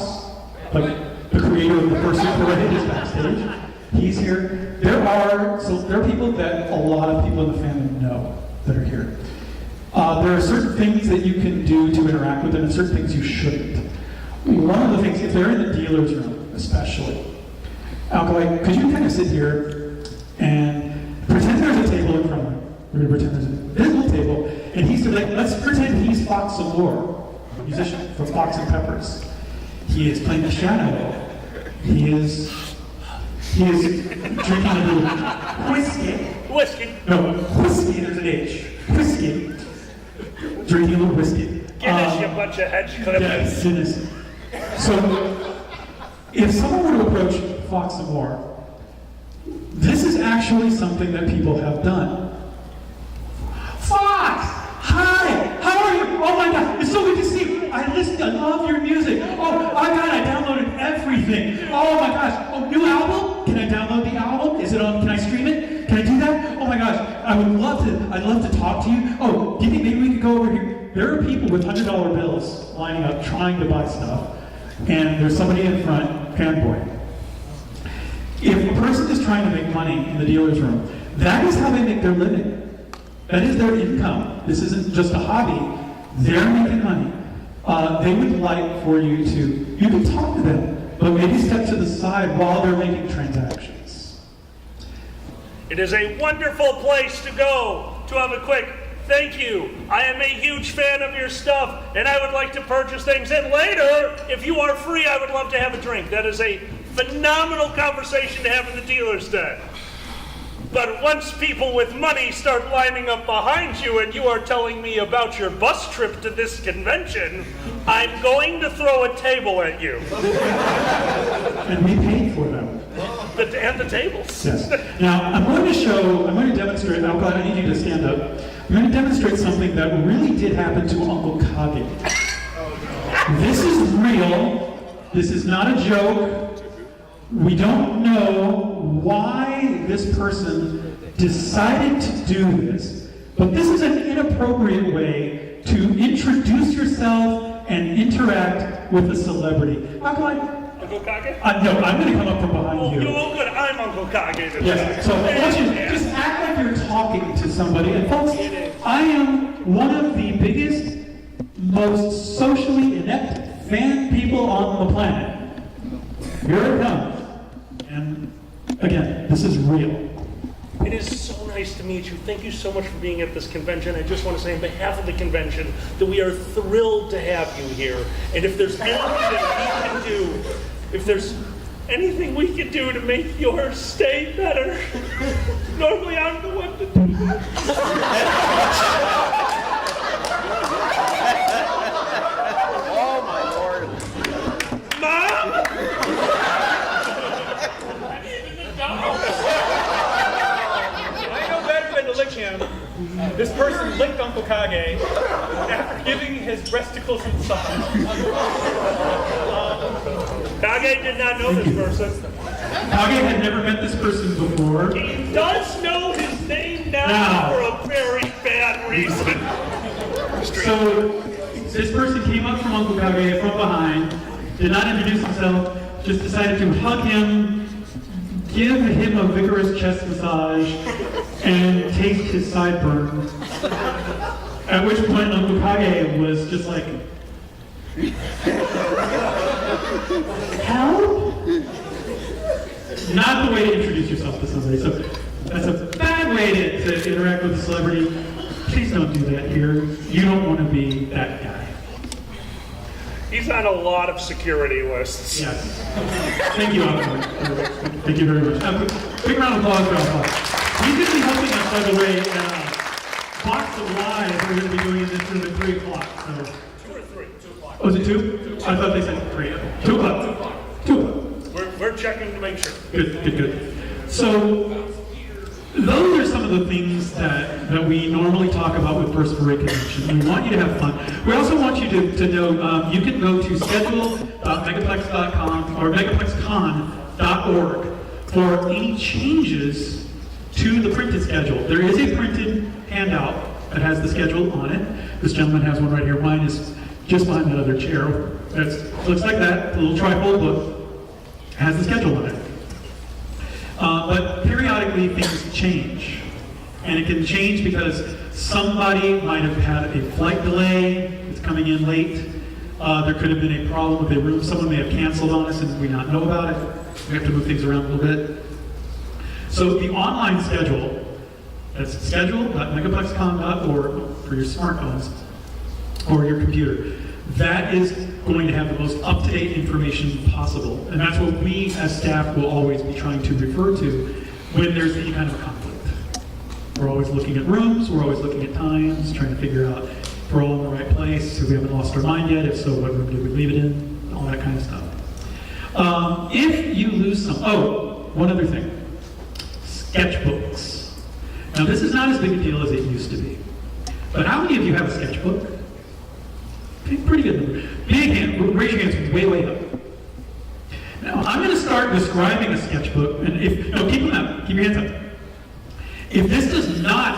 like the creator of the first Super Red, is backstage. He's here. There are people that a lot of people in the fandom know that are here. There are certain things that you can do to interact with them and certain things you shouldn't. One of the things, if they're in the dealer's room, especially, Alkali, could you kind of sit here and pretend there's a table in front of him? We're going to pretend there's an invisible table, and he's like, let's pretend he's Fox Allure, a musician from Fox and Peppers. He is playing the piano. He is drinking a little whiskey. Whiskey. No, whiskey, there's an H. Whiskey. Drinking a little whiskey. Guinness, you bunch of hedge clippers. Yes, Guinness. So, if someone were to approach Fox and More, this is actually something that people have done. Fox! Hi! How are you? Oh my God, it's so good to see you. I love your music. Oh my God, I downloaded everything. Oh my gosh. Oh, new album? Can I download the album? Is it on? Can I stream it? Can I do that? Oh my gosh, I'd love to talk to you. Oh, maybe we could go over here. There are people with $100 bills lining up trying to buy stuff, and there's somebody in front, fanboy. If a person is trying to make money in the dealer's room, that is how they make their living. That is their income. This isn't just a hobby. They're making money. They would like for you can talk to them, but maybe step to the side while they're making transactions. It is a wonderful place to go to have a quick thank you. I am a huge fan of your stuff, and I would like to purchase things. And later, if you are free, I would love to have a drink. That is a phenomenal conversation to have in the dealer's den. But once people with money start lining up behind you and you are telling me about your bus trip to this convention, I'm going to throw a table at you. And we paid for them. And the tables. Yes. Now, I'm going to demonstrate, Alkali, I need you to stand up. I'm going to demonstrate something that really did happen to Uncle Kage. This is real. This is not a joke. We don't know why this person decided to do this, but this is an inappropriate way to introduce yourself and interact with a celebrity. How can I? Uncle Kage? No, I'm going to come up from behind Oh, you. you're good. I'm Uncle Kage. Yes, so I want you to just act like you're talking to somebody. And folks, I am one of the biggest, most socially inept fan people on the planet. Here it comes. And again, this is real. It is so nice to meet you. Thank you so much for being at this convention. I just want to say on behalf of the convention that we are thrilled to have you here. And if there's anything that we can do, if there's anything we can do to make your stay better, normally I'm the one to do that. Oh my lord. Mom? I know better than to lick him. This person licked Uncle Kage after giving his breasticles a massage. Kage did not know this person. Kage had never met this person before. He does know his name now Now. for a very bad reason. So this person came up from Uncle Kage from behind, did not introduce himself, just decided to hug him, give him a vigorous chest massage, and taste his sideburns. At which point Uncle Kage was just like, help? Not the way to introduce yourself to somebody. So that's a bad way to interact with a celebrity. Please don't do that here. You don't want to be that guy. He's on a lot of security lists. Yes. Thank you, Alvin. Thank you very much. Big round of applause for Alvin. He's going to be helping us, by the way, in a box of live. We're going to be doing this at 3 o'clock. So. 2 or 3? 2 o'clock. Oh, is it 2? I thought they said 3. 2 o'clock. 2 o'clock. We're checking to make sure. Good. So, those are some of the things that we normally talk about with First Furry Convention. We want you to have fun. We also want you to know you can go to schedule.megaplex.com or megaplexcon.org for any changes to the printed schedule. There is a printed handout that has the schedule on it. This gentleman has one right here. Mine is just behind that other chair. It looks like that, a little trifold book. Has the schedule on it. But periodically things change. And it can change because somebody might have had a flight delay, it's coming in late. There could have been a problem with a room, someone may have canceled on us and we not know about it. We have to move things around a little bit. So the online schedule, that's schedule.megaplexcon.org for your smartphones or your computer. That is going to have the most up-to-date information possible. And that's what we as staff will always be trying to refer to when there's any kind of conflict. We're always looking at rooms, we're always looking at times, trying to figure out if we're all in the right place, if we haven't lost our mind yet, if so, what room did we leave it in, all that kind of stuff. If you lose one other thing, sketchbooks. Now this is not as big a deal as it used to be. But how many of you have a sketchbook? Pretty good number. Big hand, raise your hands way up. Now, I'm going to start describing a sketchbook, and keep them up, keep your hands up. If this does not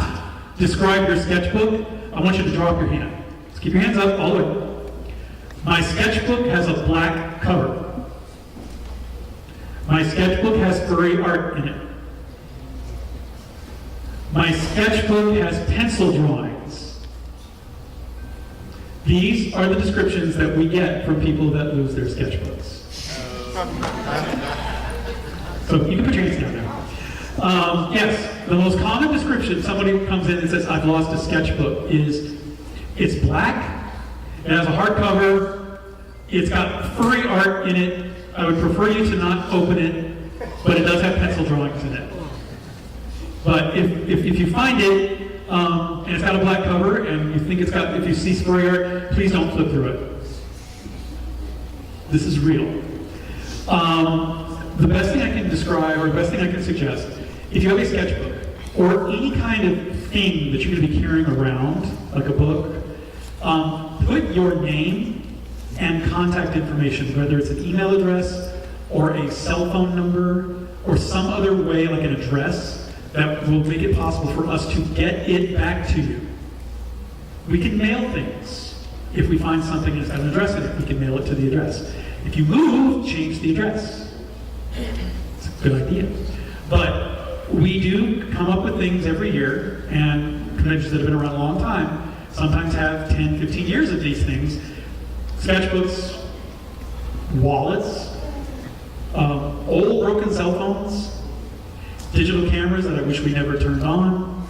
describe your sketchbook, I want you to drop your hand. Just keep your hands up all the way. My sketchbook has a black cover. My sketchbook has furry art in it. My sketchbook has pencil drawings. These are the descriptions that we get from people that lose their sketchbooks. So you can put your hands down now. Yes, the most common description, somebody comes in and says, I've lost a sketchbook, is it's black, it has a hardcover, it's got furry art in it. I would prefer you to not open it, but it does have pencil drawings in it. But if you find it, and it's got a black cover, and you think it's got, if you see furry art, please don't flip through it. This is real. The best thing I can describe, or the best thing I can suggest, if you have a sketchbook, or any kind of thing that you're going to be carrying around, like a book, put your name and contact information, whether it's an email address or a cell phone number or some other way, like an address, that will make it possible for us to get it back to you. We can mail things. If we find something that's got an address in it, we can mail it to the address. If you move, change the address. It's a good idea. But we do come up with things every year, and conventions that have been around a long time sometimes have 10, 15 years of these things. Sketchbooks, wallets, old broken cell phones, digital cameras that I wish we never turned on,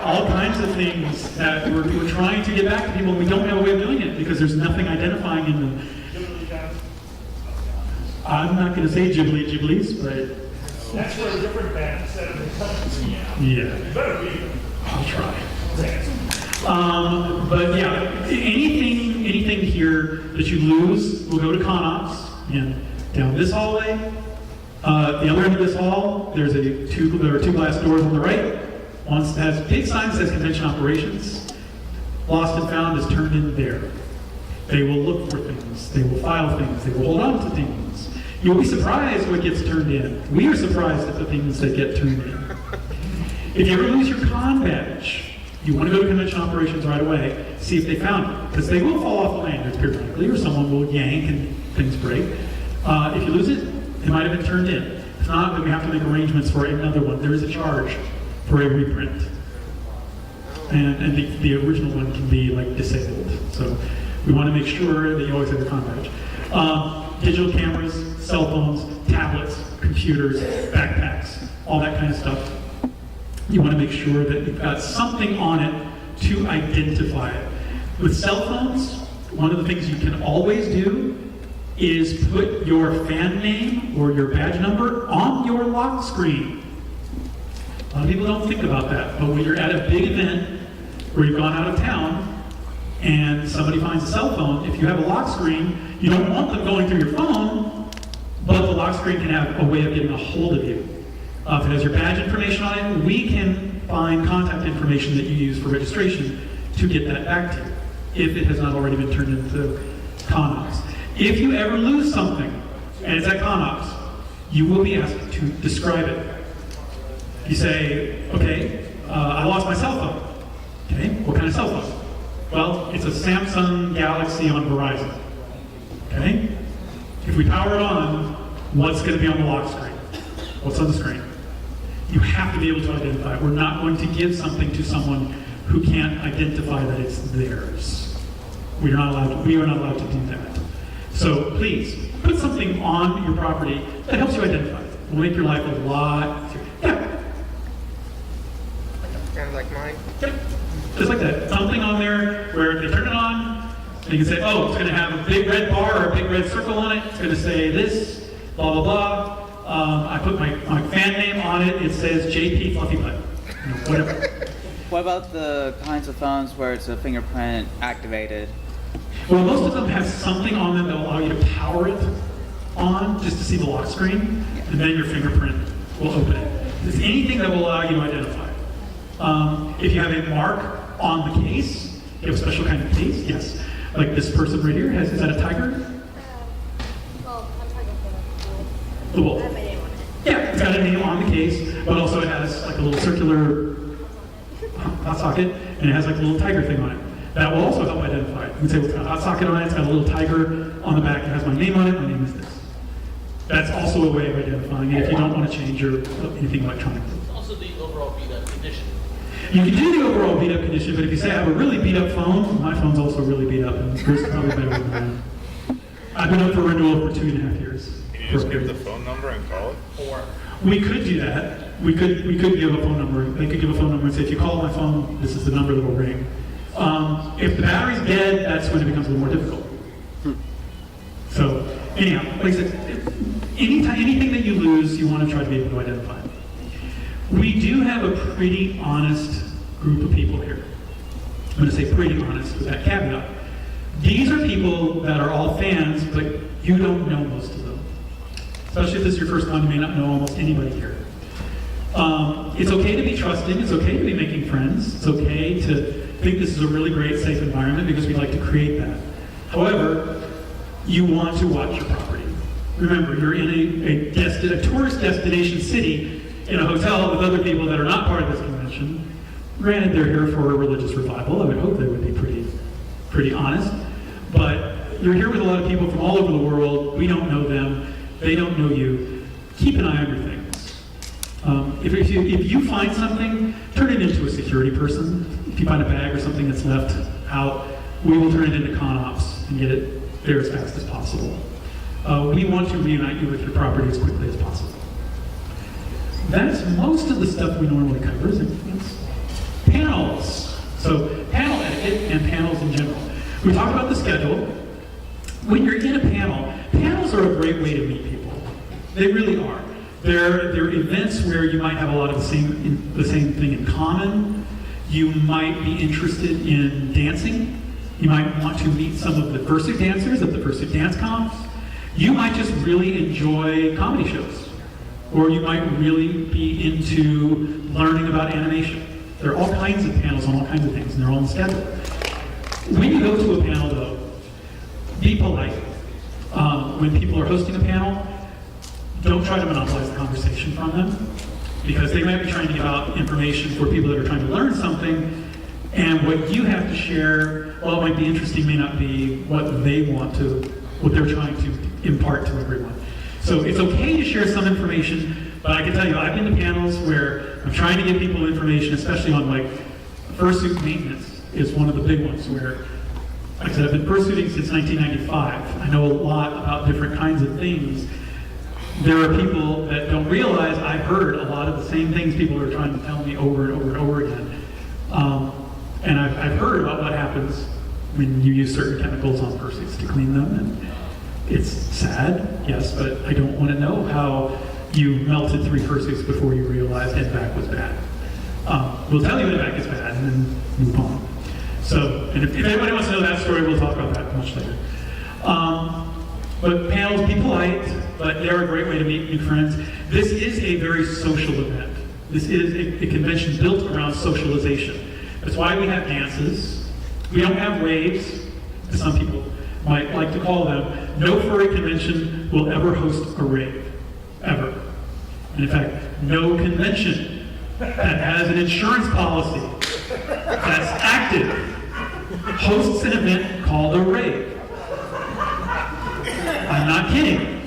all kinds of things that we're trying to get back to people, and we don't have a way of doing it because there's nothing identifying in them. I'm not going to say Ghiblies, but That's for a different band instead of the company. yeah, Better be. I'll try. But yeah, anything here that you lose will go to ConOps. And down this hallway, the other end of this hall, there are two glass doors on the right. One has big signs that says convention operations. Lost and found is turned in there. They will look for things. They will file things. They will hold on to things. You'll be surprised what gets turned in. We are surprised at the things that get turned in. If you ever lose your con badge, you want to go to convention operations right away, see if they found it. Because they will fall off the lanyards periodically, or someone will yank and things break. If you lose it, it might have been turned in. If not, then we have to make arrangements for another one. There is a charge for a reprint. And the original one can be like disabled. So we want to make sure that you always have your con badge. Digital cameras, cell phones, tablets, computers, backpacks, all that kind of stuff. You want to make sure that you've got something on it to identify it. With cell phones, one of the things you can always do is put your fan name or your badge number on your lock screen. A lot of people don't think about that, but when you're at a big event where you've gone out of town and somebody finds a cell phone, if you have a lock screen, you don't want them going through your phone, but the lock screen can have a way of getting a hold of you. If it has your badge information on it, we can find contact information that you use for registration to get that back to you, if it has not already been turned into ConOps. If you ever lose something, and it's at ConOps, you will be asked to describe it. You say, okay, I lost my cell phone. Okay, what kind of cell phone? Well, it's a Samsung Galaxy on Verizon. Okay? If we power it on, what's going to be on the lock screen? What's on the screen? You have to be able to identify it. We're not going to give something to someone who can't identify that it's theirs. We are not allowed to do that. So please, put something on your property that helps you identify it. It will make your life a lot easier. Yeah. Kind of like mine. Yep. Just like that. Something on there where if you turn it on, and you can say, oh, it's going to have a big red bar or a big red circle on it. It's going to say this, blah, blah, blah. I put my fan name on it. It says JP Fluffy Butt. Whatever. What about the kinds of phones where it's a fingerprint activated? Well, most of them have something on them that will allow you to power it on just to see the lock screen, and then your fingerprint will open it. It's anything that will allow you to identify it. If you have a mark on the case, you have a special kind of case, yes. Like this person right here, is that a tiger? Well, I'm talking about The wolf. I have my name on it. Yeah, it's got a name on the case, but also it has like a little circular hot socket, and it has like a little tiger thing on it. That will also help identify it. You can say, well, it's got a hot socket on it, it's got a little tiger on the back, it has my name on it, my name is this. That's also a way of identifying it if you don't want to change your anything electronically. Also the overall beat-up condition. You can do the overall beat-up condition, but if you say I have a really beat-up phone, my phone's also really beat up, and yours is probably better than mine. I've been up for renewal for 2.5 years. Can you just give the phone number and call it? Or We could do that. We could give a phone number. They could give a phone number and say, if you call my phone, this is the number that will ring. If the battery's dead, that's when it becomes a little more difficult. So, anyhow, like I said, anything that you lose, you want to try to be able to identify. We do have a pretty honest group of people here. I'm going to say pretty honest with that caveat. These are people that are all fans, but you don't know most of them. Especially if this is your first one, you may not know almost anybody here. It's okay to be trusting, it's okay to be making friends, it's okay to think this is a really great, safe environment because we like to create that. However, you want to watch your property. Remember, you're in a tourist destination city in a hotel with other people that are not part of this convention. Granted, they're here for a religious revival. I would hope they would be pretty honest. But you're here with a lot of people from all over the world. We don't know them. They don't know you. Keep an eye on your things. If you find something, turn it into a security person. If you find a bag or something that's left out, we will turn it into con ops and get it there as fast as possible. We want to reunite you with your property as quickly as possible. That's most of the stuff we normally cover. Panels. So panel etiquette and panels in general. We talked about the schedule. When you're in a panel, panels are a great way to meet people. They really are. They're events where you might have a lot of the same thing in common. You might be interested in dancing. You might want to meet some of the fursuit dancers at the fursuit dance comps. You might just really enjoy comedy shows. Or you might really be into learning about animation. There are all kinds of panels on all kinds of things, and they're all on the schedule. When you go to a panel, though, be polite. When people are hosting a panel, don't try to monopolize the conversation from them, because they might be trying to give out information for people that are trying to learn something, and what you have to share, while it might be interesting, may not be what they're trying to impart to everyone. So it's okay to share some information, but I can tell you, I've been to panels where I'm trying to give people information, especially on like fursuit maintenance is one of the big ones where, like I said, I've been fursuiting since 1995. I know a lot about different kinds of things. There are people that don't realize I've heard a lot of the same things people are trying to tell me over and over and over again. And I've heard about what happens when you use certain chemicals on fursuits to clean them. And it's sad, yes, but I don't want to know how you melted 3 fursuits before you realized head back was bad. We'll tell you head back is bad and then move on. So, and if anybody wants to know that story, we'll talk about that much later. But panels, be polite, but they're a great way to meet new friends. This is a very social event. This is a convention built around socialization. That's why we have dances. We don't have raves, as some people might like to call them. No furry convention will ever host a rave, ever. And in fact, no convention that has an insurance policy that's active hosts an event called a rave. I'm not kidding.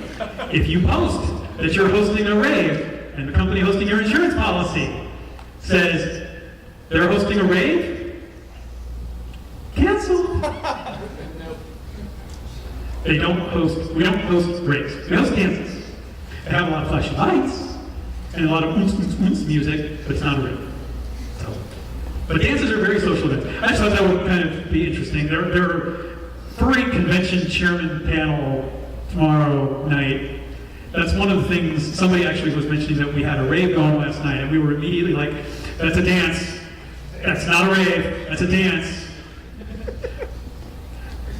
If you post that you're hosting a rave and the company hosting your insurance policy says they're hosting a rave, cancel. We don't host raves. We host dances. They have a lot of flashy lights and a lot of oomps music, but it's not a rave. So, but dances are very social events. I just thought that would kind of be interesting. There are furry convention chairman panel tomorrow night. That's one of the things, somebody actually was mentioning that we had a rave going last night, and we were immediately like, that's a dance. That's not a rave, that's a dance.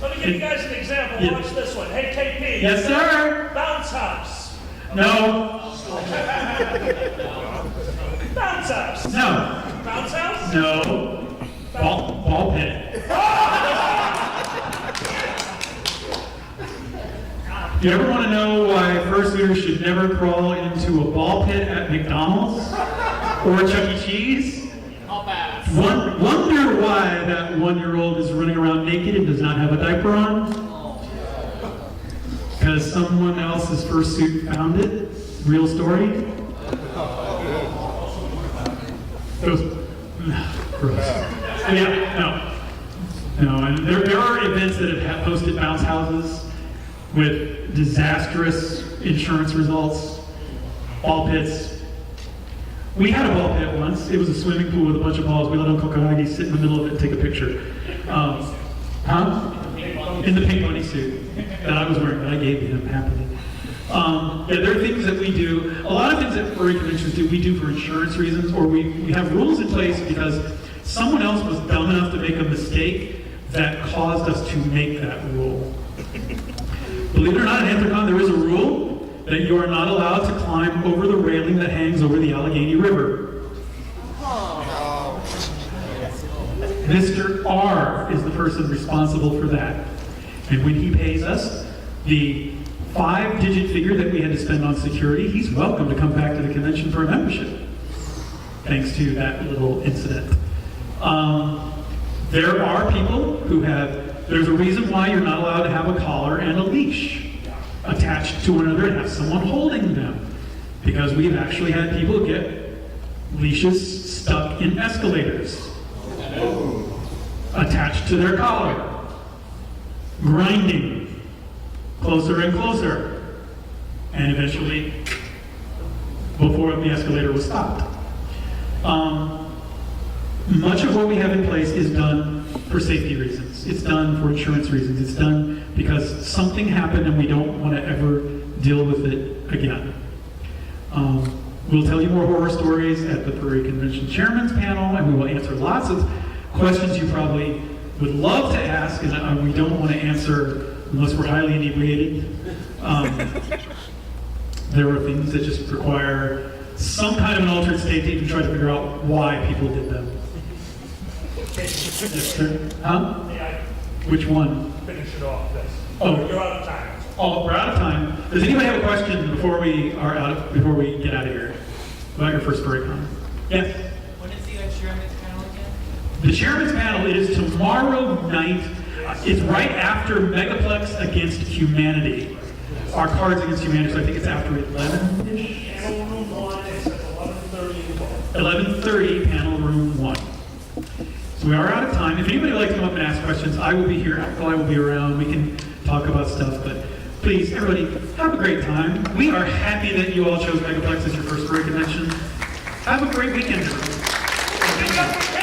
Let me give you guys an example. Yeah. Watch this one. Hey, KP. Yes, sir. Bounce house. No. Bounce house. No. Bounce house? No. Ball pit. Do you ever want to know why fursuiters should never crawl into a ball pit at McDonald's or Chuck E. Cheese? Wonder why that 1-year-old is running around naked and does not have a diaper on? Because someone else's fursuit found it? Real story? Gross. Yeah, no, and there are events that have hosted bounce houses with disastrous insurance results, ball pits. We had a ball pit once. It was a swimming pool with a bunch of balls. We let Uncle Kagagi sit in the middle of it and take a picture. In the pink bunny suit that I was wearing, that I gave him happily. Yeah, there are things that we do. A lot of things that furry conventions do, we do for insurance reasons, or we have rules in place because someone else was dumb enough to make a mistake that caused us to make that rule. Believe it or not, in Anthrocon, there is a rule that you are not allowed to climb over the railing that hangs over the Allegheny River. Mr. R is the person responsible for that. And when he pays us, the 5-digit figure that we had to spend on security, he's welcome to come back to the convention for a membership, thanks to that little incident. There are people who there's a reason why you're not allowed to have a collar and a leash attached to one another and have someone holding them. Because we've actually had people get leashes stuck in escalators, attached to their collar, grinding closer and closer, and eventually before the escalator was stopped. Much of what we have in place is done for safety reasons. It's done for insurance reasons. It's done because something happened and we don't want to ever deal with it again. We'll tell you more horror stories at the Furry Convention Chairman's Panel, and we will answer lots of questions you probably would love to ask, and we don't want to answer unless we're highly inebriated. There are things that just require some kind of an altered state to even try to figure out why people did them. Yes, sir. Huh? Which one? Finish it off. Oh, You're out of time. Oh, we're out of time. Does anybody have a question before we get out of here? About your first furry comment? Yes? When is the chairman's panel again? The chairman's panel is tomorrow night. It's right after Megaplex against humanity. Our Cards Against Humanity, so I think it's after 11-ish? Panel room 1 is at 11:30. 11:30, panel room 1. So we are out of time. If anybody would like to come up and ask questions, I will be here. I will be around. We can talk about stuff, but please, everybody, have a great time. We are happy that you all chose Megaplex as your first furry convention. Have a great weekend, everyone. Thank you.